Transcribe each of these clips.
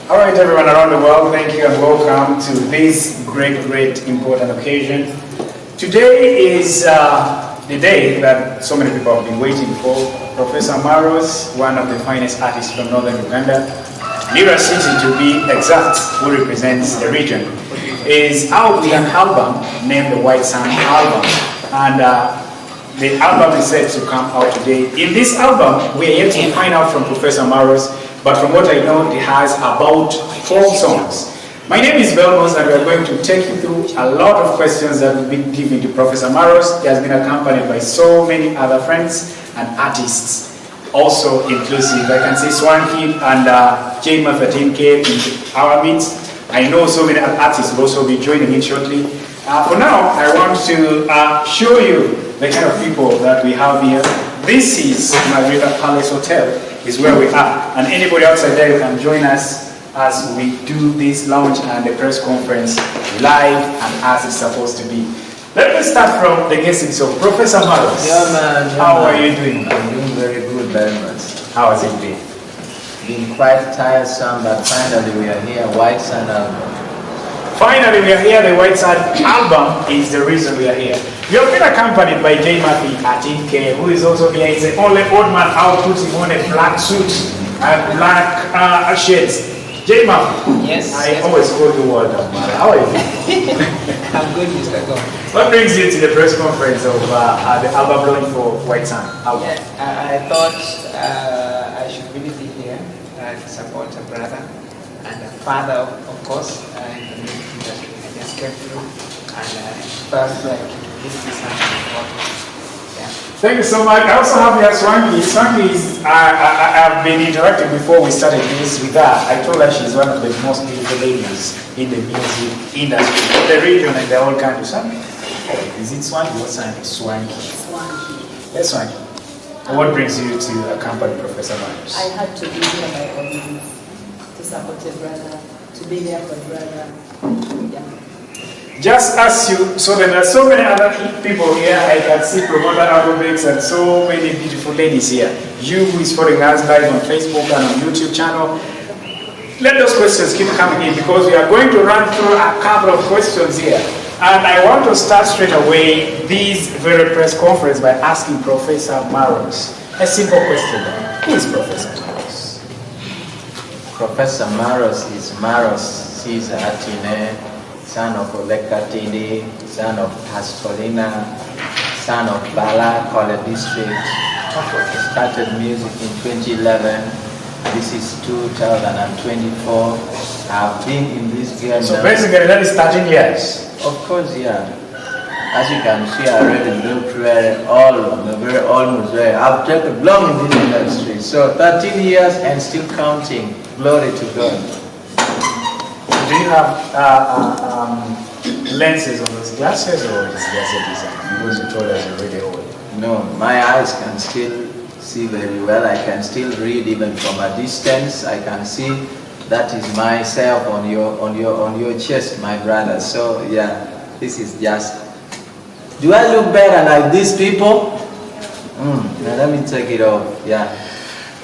All right, everyone around the world, thank you and welcome to this great, important occasion. Today is the day that so many people have been waiting for. Professor Maros, one of the finest artists from northern Uganda, Lira City to be exact, who represents the region, is out with an album named the White Sun Album. And the album is set to come out today. In this album, we are yet to find out from Professor Maros, but from what I know, it has about 12 songs. My name is Maros, and we are going to take you through a lot of questions that we've been giving to Professor Maros. He has been accompanied by so many other friends and artists, also inclusive. I can see Swanky and Jma 13K in our midst. I know so many other artists will also be joining in shortly. For now, I want to show you the kind of people that we have here. This is Marina Palace Hotel, is where we are. And anybody outside there, you can join us as we do this launch and the press conference live and as it's supposed to be. Let me start from the guest himself, Professor Maros. Yeah, man. How are you doing? I'm doing very good, very much. How has it been? Been quite tiresome, but finally we are here. White Sun Album. Finally, we are here. The White Sun Album is the reason we are here. We have been accompanied by Jma 13K, who is also here. He's the only old man out putting on a black suit and black shades. Jma, yes. I always call you Walter. How are you? I'm good, Mr. God. What brings you to the press conference of the album launch for White Sun album? I thought I should really be here to support a brother and a father, of course, in the music industry. I just came through and felt like this is something important. Yeah. Thank you so much. I also have here Swanky. Swanky is, I've been interacting before we started this with her. I told her she's one of the most beautiful ladies in the music industry, in the region and the whole country. Swanky? Is it Swanky? What's her name? Swanky. Swanky. Yes, Swanky. What brings you to accompany Professor Maros? I had to be here by all means to support a brother, to be there for a brother. Yeah. Just as you, so there are so many other people here. I can see promoter Alphabets and so many beautiful ladies here. You who is following us live on Facebook and on YouTube channel, let those questions keep coming in because we are going to run through a couple of questions here. And I want to start straight away this very press conference by asking Professor Maros a simple question. Who is Professor Maros? Professor Maros is Maros Caesar Atine, son of Olekatidi, son of Pastorina, son of Bala, Kola District. Started music in 2011. This is 2024. I've been in this game So now. basically that is 13 years. Of course, yeah. As you can see, I already look very almost very. I've taken long in this industry. So 13 years and still counting. Glory to God. Do you have lenses on those glasses or is it just a design? Because you told us you're really old. No, my eyes can still see very well. I can still read even from a distance. I can see that is myself on your chest, my brother. So yeah, this is just. Do I look better like these people? Now let me take it off. Yeah.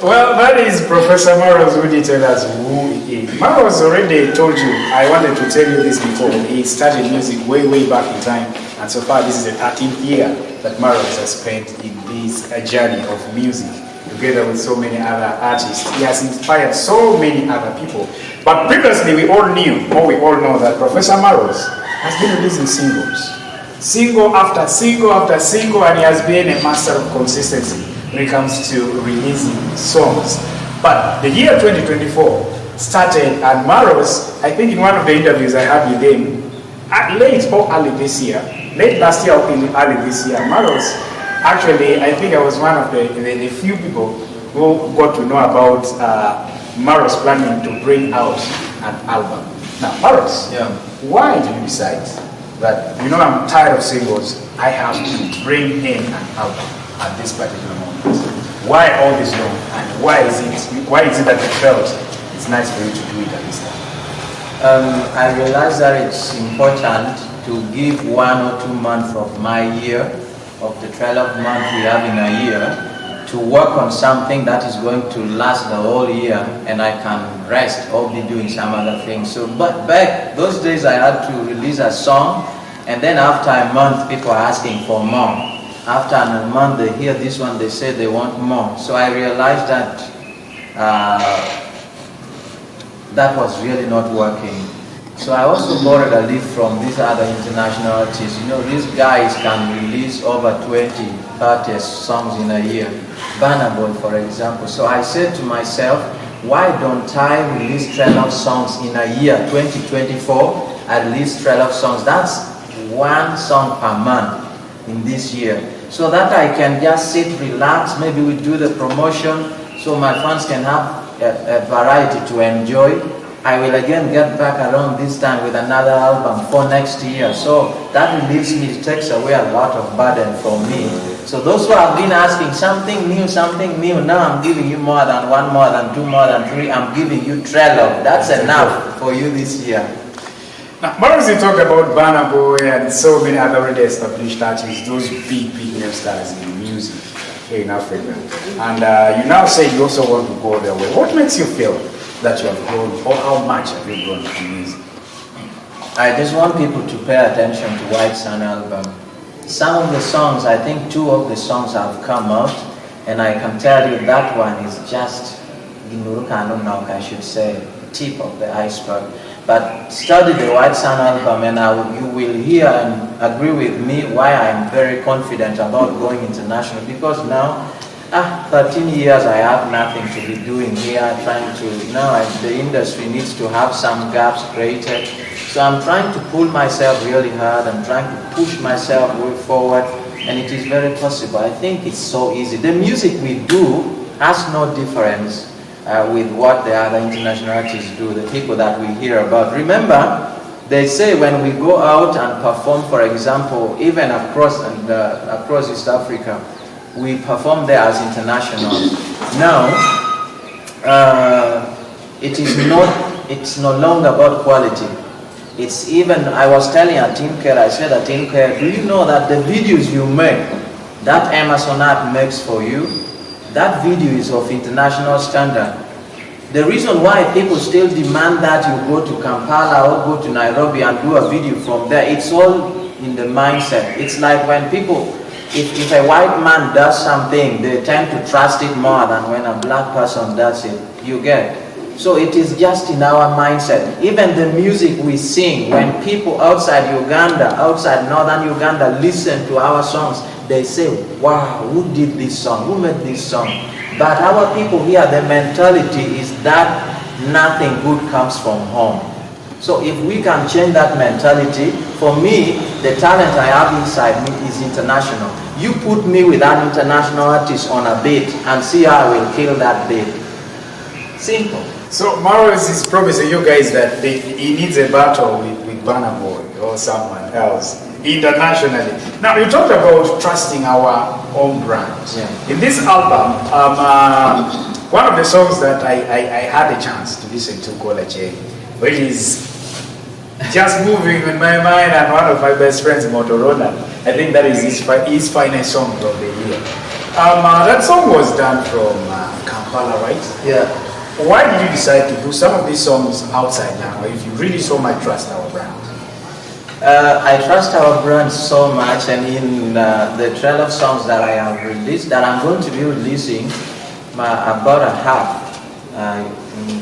Well, that is Professor Maros who did tell us who he is. Maros already told you, I wanted to tell you this before, he started music way back in time, and so far this is the 13th year that Maros has spent in this journey of music, together with so many other artists. He has inspired so many other people. But previously we all knew, or we all know, that Professor Maros has been releasing singles. Single after single after single, and he has been a master of consistency when it comes to releasing songs. But the year 2024 started, and Maros, I think in one of the interviews I had with him, late or early this year, late last year or early this year, Maros, actually, I think I was one of the few people who got to know about Maros planning to bring out an album. Now, Maros, Yeah. why did you decide that, you know, I'm tired of singles, I have to bring in an album at this particular moment? Why all this long, and why is it that you felt it's nice for you to do it at this time? I realized that it's important to give 1 or 2 months of my year, of the 12 months we have in a year, to to work on something that is going to last the whole year, and I can rest or be doing some other things. So, but back those days I had to release a song, and then after a month people are asking for more. After a month they hear this one, they say they want more. So I realized that that was really not working. So I also borrowed a leaf from these other international artists. You know, these guys can release over 20, 30 songs in a year. Burna Boy, for example. So I said to myself, why don't I release 12 songs in a year? 2024, I release 12 songs. That's one song per month in this year. So that I can just sit, relax, maybe we do the promotion, so my fans can have a variety to enjoy. I will again get back around this time with another album for next year. So that relieves me, it takes away a lot of burden from me. So those who have been asking something new, now I'm giving you more than one, more than two, more than three. I'm giving you Trello. That's enough for you this year. Now, Maros, you talk about Burna Boy and so many other already established artists, those big name stars in music here in Africa. And you now say you also want to go their way. What makes you feel that you have grown, or how much have you grown in music? I just want people to pay attention to White Sun album. Some of the songs, I think 2 of the songs have come out, and I can tell you that one is just, I should say, tip of the iceberg. But study the White Sun album and you will hear and agree with me why I'm very confident about going international, because now 13 years I have nothing to be doing here, trying to, now the industry needs to have some gaps created. So I'm trying to pull myself really hard, I'm trying to push myself way forward, and it is very possible. I think it's so easy. The music we do has no difference with what the other international artists do, the people that we hear about. Remember, they say when we go out and perform, for example, even across East Africa, we perform there as internationals. Now, it's no longer about quality. It's even, I was telling Atinker, I said, Atinker, do you know that the videos you make, that Amazon app makes for you, that video is of international standard. The reason why people still demand that you go to Kampala or go to Nairobi and do a video from there, it's all in the mindset. It's like when people, if a white man does something, they tend to trust it more than when a black person does it. You get? So it is just in our mindset. Even the music we sing, when people outside Uganda, outside northern Uganda listen to our songs, they say, wow, who did this song? Who made this song? But our people here, the mentality is that nothing good comes from home. So if we can change that mentality, for me, the talent I have inside me is international. You put me with an international artist on a beat and see how I will kill that beat. Simple. So Maros is promising you guys that he needs a battle with Burna Boy or someone else internationally. Now you talked about trusting our own brand. Yeah. In this album, one of the songs that I had a chance to listen to, Kolache, which is just moving in my mind, and one of my best friends, Motorola, I think that is his finest song of the year. That song was done from Kampala, right? Yeah. Why did you decide to do some of these songs outside now, if you really so much trust our brand? I trust our brand so much, and in the 12 songs that I have released, that I'm going to be releasing, about a half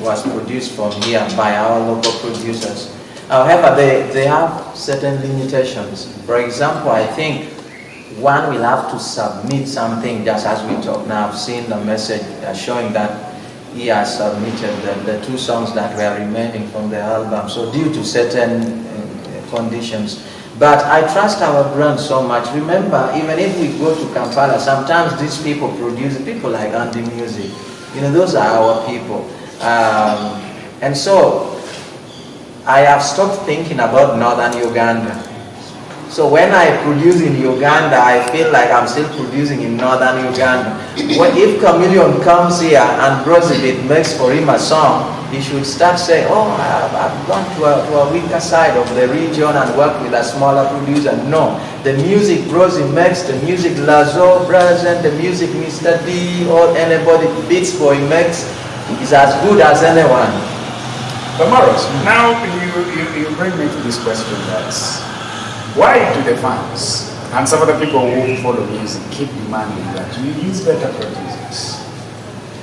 was produced from here by our local producers. However, they have certain limitations. For example, I think one will have to submit something just as we talk now. I've seen the message showing that he has submitted the 2 songs that were remaining from the album, so due to certain conditions. But I trust our brand so much. Remember, even if we go to Kampala, sometimes these people produce, people like Andy Music, you know, those are our people. And so I have stopped thinking about northern Uganda. So when I produce in Uganda, I feel like I'm still producing in northern Uganda. If Chameleon comes here and Brozibit makes for him a song, he should start saying, oh, I've gone to a weaker side of the region and worked with a smaller producer. No, the music Brozi makes, the music Lazo Brazen, the music Mr. D, or anybody Beats Boy makes is as good as anyone. But Maros, now you bring me to this question that why do the fans and some of the people who follow music keep demanding that you use better producers?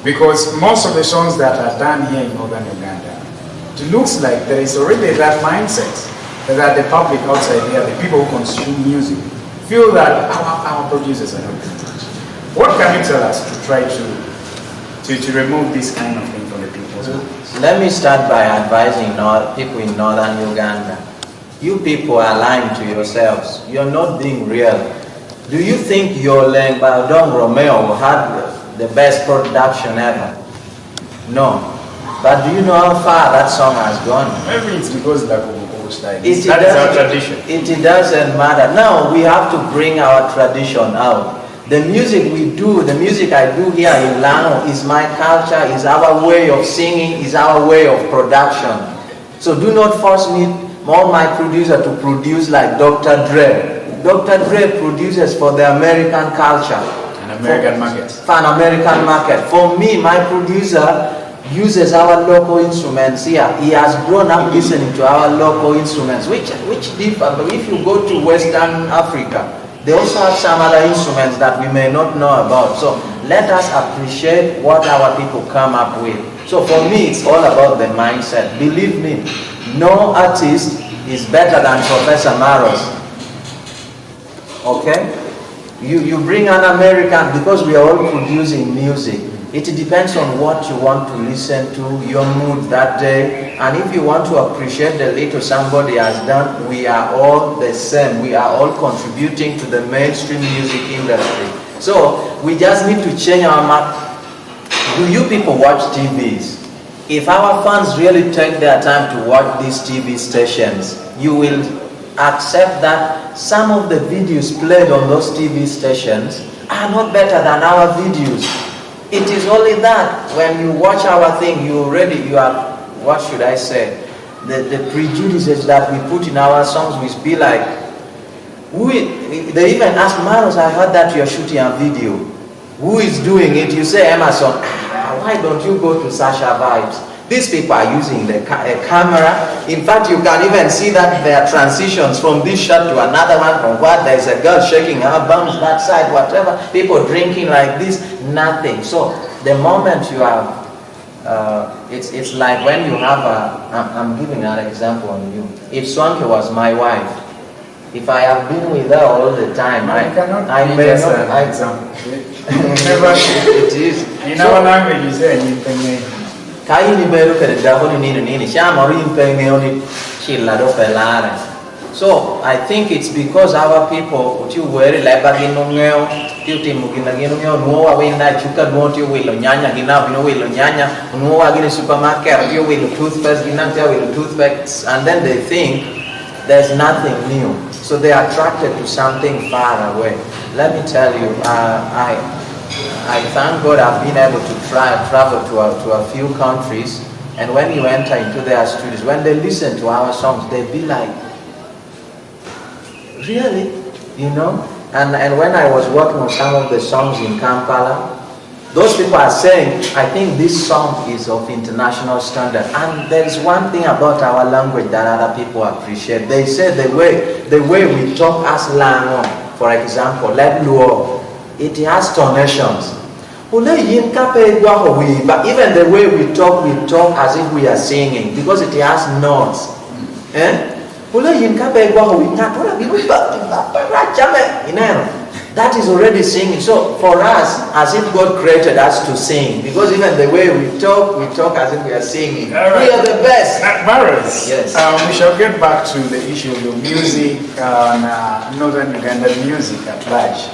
Because most of the songs that are done here in northern Uganda, it looks like there is already that mindset that the public outside here, the people who consume music, feel that our producers are not good. What can you tell us to try to remove this kind of thing from the people? Let me start by advising people in northern Uganda. You people are lying to yourselves. You're not being real. Do you think your Lengbadong Romeo had the best production ever? No. But do you know how far that song has gone? Maybe it's because that is our tradition. It doesn't matter. Now we have to bring our tradition out. The music we do, the music I do here in Lano is my culture, is our way of singing, is our way of production. So do not force me or my producer to produce like Dr. Dre. Dr. Dre produces for the American culture. An American market. For an American market. For me, my producer uses our local instruments here. He has grown up listening to our local instruments, which differ. But if you go to Western Africa, they also have some other instruments that we may not know about. So let us appreciate what our people come up with. So for me, it's all about the mindset. Believe me, no artist is better than Professor Maros. Okay? You bring an American, because we are all producing music. It depends on what you want to listen to, your mood that day. And if you want to appreciate the little somebody has done, we are all the same. We are all contributing to the mainstream music industry. So we just need to change our map. Do you people watch TVs? If our fans really take their time to watch these TV stations, you will accept that some of the videos played on those TV stations are not better than our videos. It is only that when you watch our thing, you have, what should I say, the prejudices that we put in our songs will be like, they even ask Maros, I heard that you're shooting a video. Who is doing it? You say, Emerson, why don't you go to Sasha Vibes? These people are using a camera. In fact, you can even see that there are transitions from this shot to another one, from what there's a girl shaking her bums that side, whatever, people drinking like this, nothing. So the moment you have, it's like when you have I'm giving an example on you. If Swanke was my wife, if I have been with her all the time, I may not. Example. It is. In our language, you say anything. So I think it's because our people and then they think there's nothing new. So they are attracted to something far away. Let me tell you, I thank God I've been able to travel to a few countries, and when you enter into their studios, when they listen to our songs, they be like, really? You know? And when I was working on some of the songs in Kampala, those people are saying, I think this song is of international standard. And there is one thing about our language that other people appreciate. They say the way we talk as Lango, for example, let Luo, it has tonations. But even the way we talk as if we are singing, because it has notes. That is already singing. So for us, as if God created us to sing, because even the way we talk as if we are singing. Right. We are the best. Maros, yes. We shall get back to the issue of your music and northern Ugandan music at large.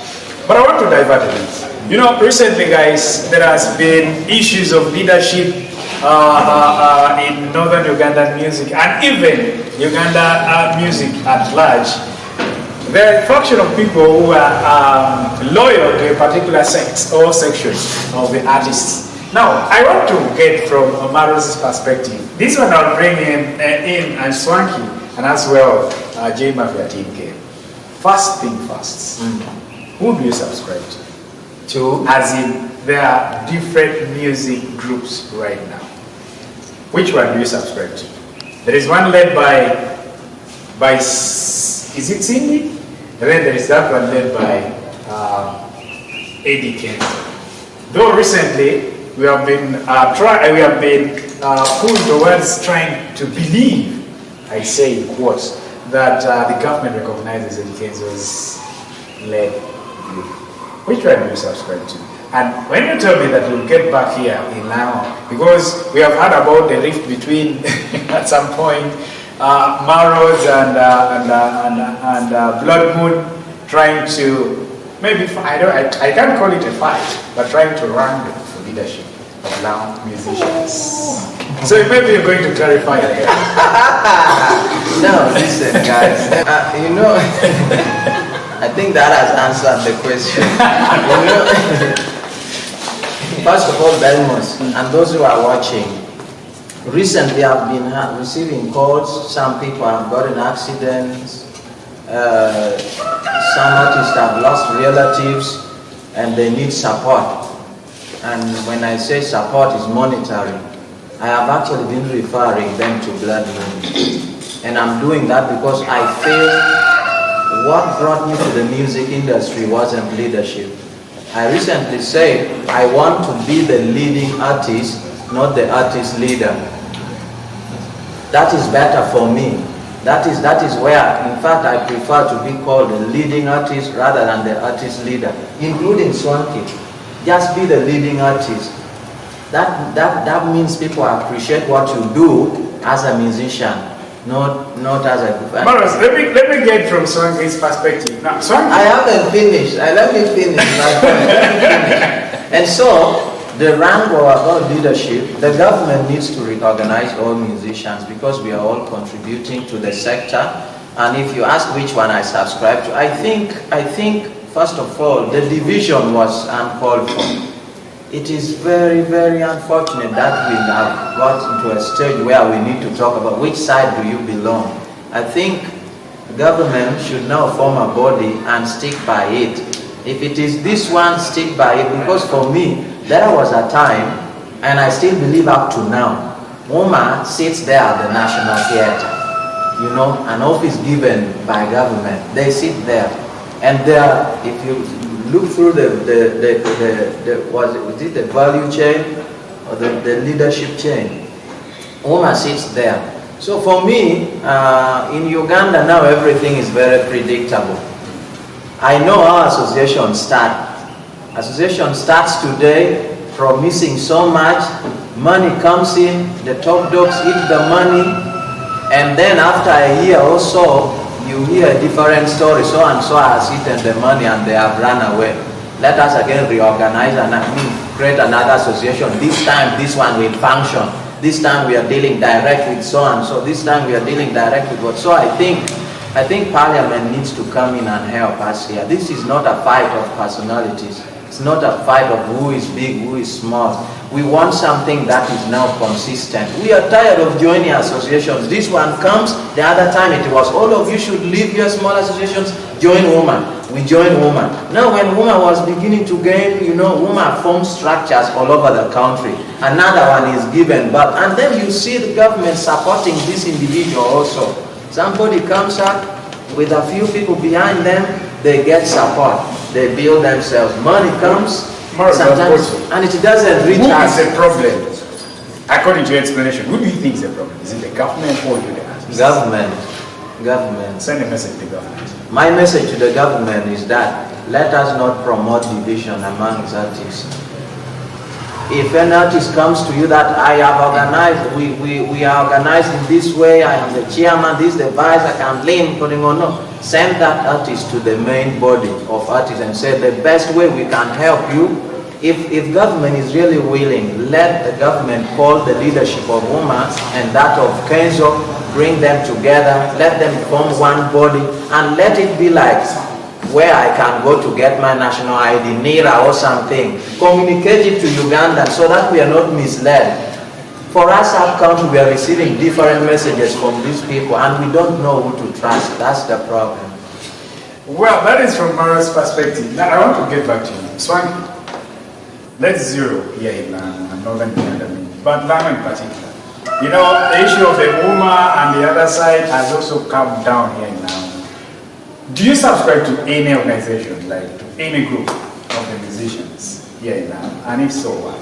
But I want to divert a bit. You know, recently, guys, there has been issues of leadership in northern Ugandan music and even Uganda music at large. There are a fraction of people who are loyal to a particular sex or section of the artists. Now, I want to get from Maros' perspective. This one I'll bring in and Swanky, and as well J Mafia Team K. First thing first, who do you subscribe to? As in, there are different music groups right now. Which one do you subscribe to? There is one led by is it Cindy? And then there is that one led by Eddie Kenzo. Though recently we have been pulled towards trying to believe, I say in quotes, that the government recognizes Eddie Kenzo's led group. Which one do you subscribe to? And when you tell me that you'll get back here in now, because we have heard about the rift between at some point Maros and Blood Moon trying to maybe I can't call it a fight, but trying to wrangle for leadership of now musicians. So maybe you're going to clarify again. No, listen, guys. You know, I think that has answered the question. You know, first of all, Belmos, and those who are watching, recently I've been receiving calls. Some people have gotten accidents. Some artists have lost relatives, and they need support. And when I say support is monetary, I have actually been referring them to Blood Moon. And I'm doing that because I feel what brought me to the music industry wasn't leadership. I recently said I want to be the leading artist, not the artist leader. That is better for me. That is where, in fact, I prefer to be called the leading artist rather than the artist leader, including Swanky. Just be the leading artist. That means people appreciate what you do as a musician, not as a... Maros, let me get from Swanky's perspective. Now, Swanky... I haven't finished. Let me finish. And so, the rank about leadership, the government needs to recognize all musicians because we are all contributing to the sector. And if you ask which one I subscribe to, I think first of all, the division was uncalled for. It is very, very unfortunate that we have got into a stage where we need to talk about which side do you belong. I think the government should now form a body and stick by it. If it is this one, stick by it, because for me, there was a time, and I still believe up to now, Oma sits there at the National Theatre, you know, an office given by government. They sit there, and there, if you look through the value chain or the leadership chain, Oma sits there. So for me, in Uganda now everything is very predictable. I know how associations start. Association starts today, promising so much, money comes in, the top dogs eat the money, and then after a year or so, you hear a different story. So and so has eaten the money and they have run away. Let us again reorganize and create another association. This time, this one will function. This time we are dealing direct with so and so. This time we are dealing direct with what. So I think Parliament needs to come in and help us here. This is not a fight of personalities. It's not a fight of who is big, who is small. We want something that is now consistent. We are tired of joining associations. This one comes, the other time it was all of you should leave your small associations, join women. We joined women. Now when women was beginning to gain, you know, women form structures all over the country. Another one is given birth. And then you see the government supporting this individual also. Somebody comes up with a few people behind them, they get support. They build themselves. Money comes, sometimes, and it doesn't reach us. Who is the problem? According to your explanation, who do you think is the problem? Is it the government or you? Government. Send a message to the government. My message to the government is that let us not promote division among artists. If an artist comes to you that I have organized, we are organized in this way, I am the chairman, this is the vice, I can blame, putting on, no. Send that artist to the main body of artists and say the best way we can help you, if government is really willing, let the government call the leadership of women and that of Kenzo, bring them together, let them form one body, and let it be like where I can go to get my national ID, NIRA or something. Communicate it to Uganda so that we are not misled. For us up-country, we are receiving different messages from these people and we don't know who to trust. That's the problem. Well, that is from Maros' perspective. Now, I want to get back to you. Swanky, let's zero here in Northern Uganda, but Lama in particular. You know, the issue of the UMA and the other side has also come down here now. Do you subscribe to any organization, like to any group of the musicians here now? And if so, why?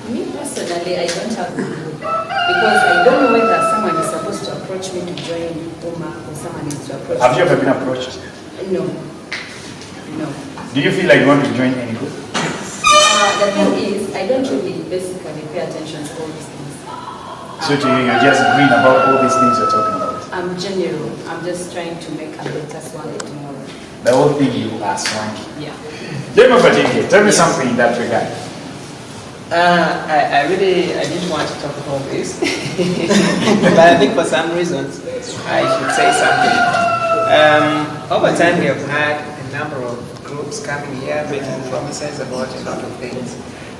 Me personally, I don't have a group because I don't know whether someone is supposed to approach me to join UMA or someone is to approach Have me. you ever been approached? No. No. Do you feel like you want to join any group? The thing is, I don't really basically pay attention to all these things. So to you, you're just green about all these things you're talking about? I'm general. I'm just trying to make a better Swanky tomorrow. The whole thing you are Swanky. Yeah. Tell me something in that regard. I didn't want to talk about this, but I think for some reasons I should say something. Over time we have had a number of groups coming here making promises about a lot of things,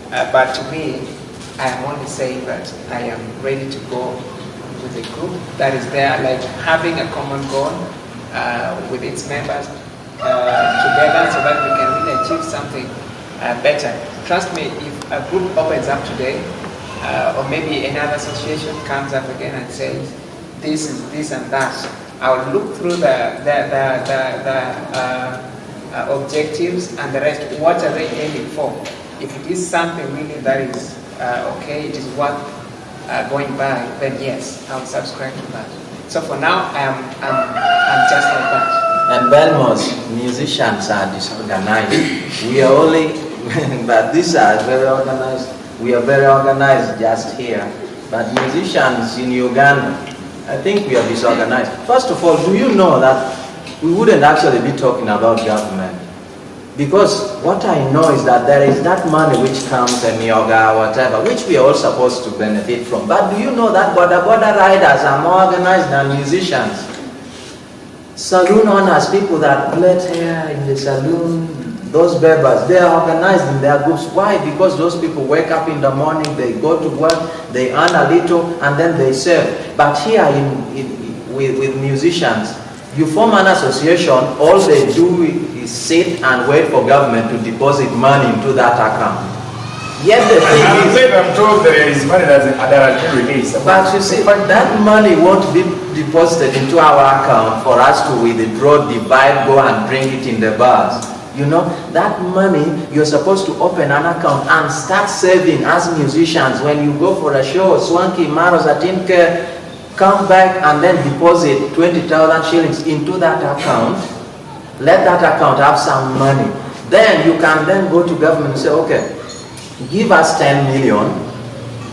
but to me, I am only saying that I am ready to go with a group that is there, like having a common goal with its members together so that we can really achieve something better. Trust me, if a group opens up today, or maybe another association comes up again and says, this is this and that, I'll look through the objectives and the rest. What are they aiming for? If it is something really that is okay, it is worth going by, then yes, I'll subscribe to that. So for now, I'm just like that. And Belmos, musicians are disorganized. We are only, but these are very organized. We are very organized just here. But musicians in Uganda, I think we are disorganized. First of all, do you know that we wouldn't actually be talking about government? Because what I know is that there is that money which comes in yoga, whatever, which we are all supposed to benefit from. But do you know that border riders are more organized than musicians? Saloon owners, people that plait hair in the saloon, those berbers, they are organized in their groups. Why? Because those people wake up in the morning, they go to work, they earn a little, and then they serve. But here with musicians, you form an association, all they do is sit and wait for government to deposit money into that account. Yet the thing is, I'm told there is money that has been released. but you see, that money won't be deposited into our account for us to withdraw, divide, go and bring it in the bars. You know, that money, you're supposed to open an account and start saving as musicians. When you go for a show, Swanky, Maros, Atinke, come back and then deposit 20,000 shillings into that account. Let that account have some money. Then you can then go to government and say, okay, give us 10 million.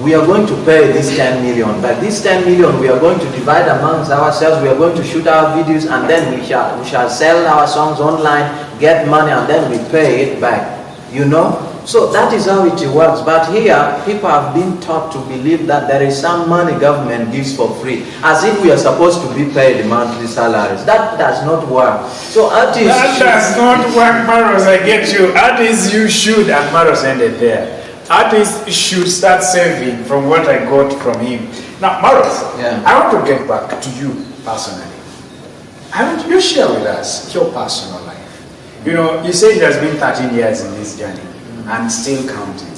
We are going to pay this 10 million. But this 10 million, we are going to divide amongst ourselves. We are going to shoot our videos and then we shall sell our songs online, get money, and then we pay it back. You know? So that is how it works. But here, people have been taught to believe that there is some money government gives for free, as if we are supposed to be paid monthly salaries. That does not work. So artists... That does not work, Maros, I get you. Artists, you should, and Maros ended there. Artists should start saving from what I got from him. Now, Maros, yeah. I want to get back to you personally. I want you to share with us your personal life. You know, you said it has been 13 years in this journey. And still counting.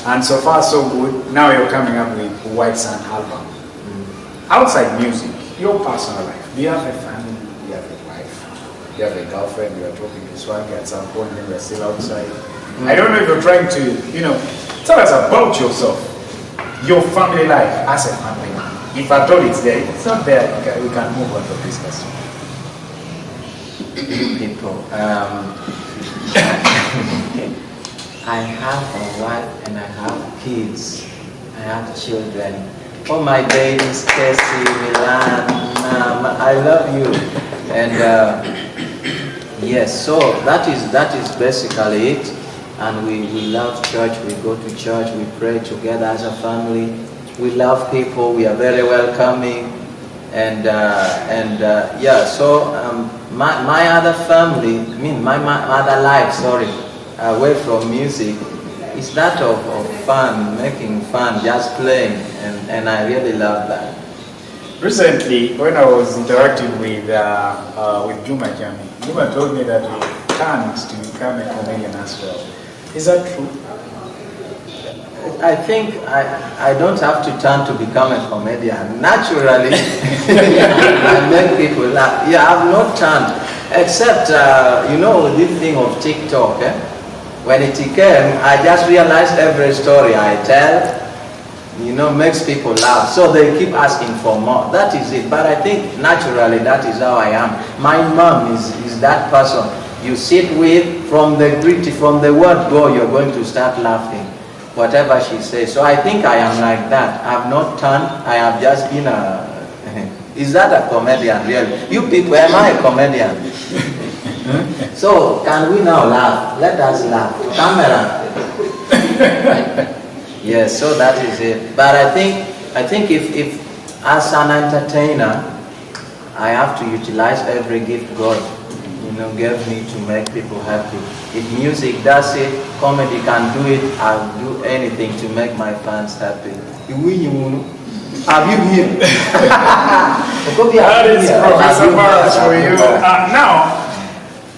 And so far so good. Now you're coming up with White Sun album. Outside music, your personal life. Do you have a family? Do you have a wife? Do you have a girlfriend? You are talking to Swanky at some point when you're still outside. I don't know if you're trying to, you know, tell us about yourself. Your family life as a family. If I told it's there, if it's not there, we can move on to this question. People. I have a wife and I have kids. I have children. Oh, my babies, Tessie, Milan, I love you. And yes, so that is basically it. And we love church. We go to church. We pray together as a family. We love people. We are very welcoming, and yeah. So my other family, I mean my other life, sorry, away from music, is that of fun, making fun, just playing, and I really love that. Recently, when I was interacting with Juma Jami, Juma told me that he plans to become a comedian as well. Is that true? I think I don't have to turn to become a comedian. Naturally, I make people laugh. Yeah, I've not turned, except, you know, this thing of TikTok. When it came, I just realized every story I tell, you know, makes people laugh. So they keep asking for more. That is it. But I think naturally that is how I am. My mom is that person you sit with, from the word go, you're going to start laughing, whatever she says. So I think I am like that. I've not turned, I have just been a... Is that a comedian, really? You people, am I a comedian? So, can we now laugh? Let us laugh. Camera. Yes, so that is it. But I think if as an entertainer, I have to utilize every gift God, you know, gave me to make people happy. If music does it, comedy can do it, I'll do anything to make my fans happy. Have you here? That is Professor Maros for you. Now,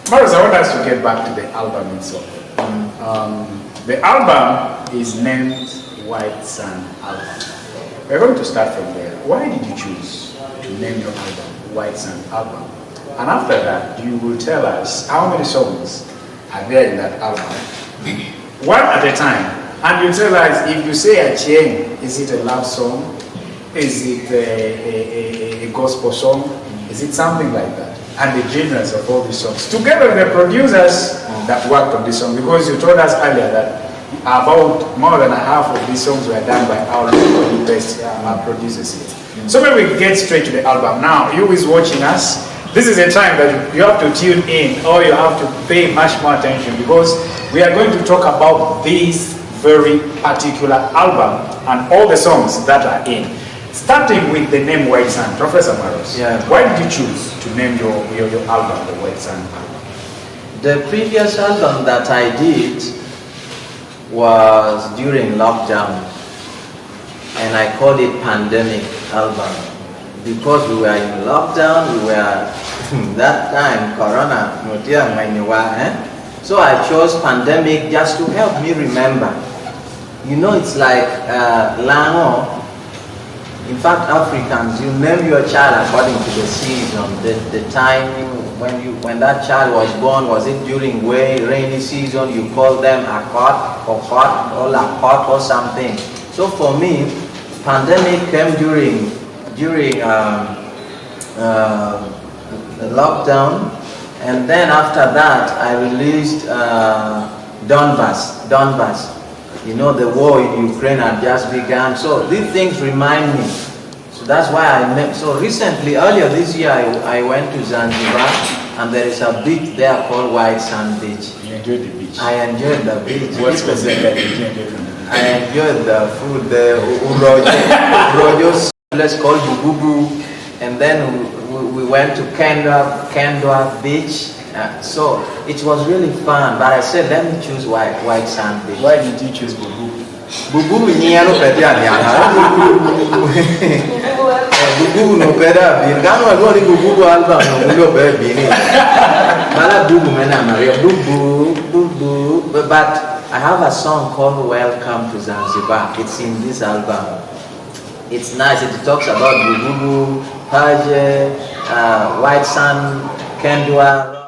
Maros, I want us to get back to the album itself. The album is named White Sun Album. We're going to start from there. Why did you choose to name your album White Sun Album? And after that, you will tell us how many songs are there in that album, one at a time. And you tell us, if you say a chain, is it a love song? Is it a gospel song? Is it something like that? And the genres of all these songs. Together with the producers that worked on this song, because you told us earlier that about more than a half of these songs were done by our local best producers here. So maybe we get straight to the album. Now, you is watching us. This is a time that you have to tune in, or you have to pay much more attention, because we are going to talk about this very particular album and all the songs that are in. Starting with the name White Sun, Professor Maros. Yeah. Why did you choose to name your album the White Sun album? The previous album that I did was during lockdown, and I called it Pandemic Album, because we were in lockdown. We were that time Corona, so I chose Pandemic just to help me remember. You know, it's like Lango. In fact, Africans, you name your child according to the season, the time when that child was born. Was it during rainy season? You call them Akot, Kokot, or Lakot or something. So for me, Pandemic came during the lockdown, and then after that I released Donbass. You know, the war in Ukraine had just begun, so these things remind me. So that's why I named. So recently, earlier this year, I went to Zanzibar, and there is a beach there called White Sand Beach. You enjoyed the beach? I enjoyed the beach. What specifically did you enjoy from the beach? I enjoyed the food, the urojo place called Bububu, and then we went to Kendwa Beach. So it was really fun, but I said, let me choose White Sand Beach. Why did you choose Bubu? Bubu ni ano pete anyana. Bubu no peda bin. Kano alwa ni bubu album no mulo be bini. Mala bubu mena Maria bubu. But I have a song called Welcome to Zanzibar. It's in this album. It's nice. It talks about Bubu, Paje, White Sand, Kendwa.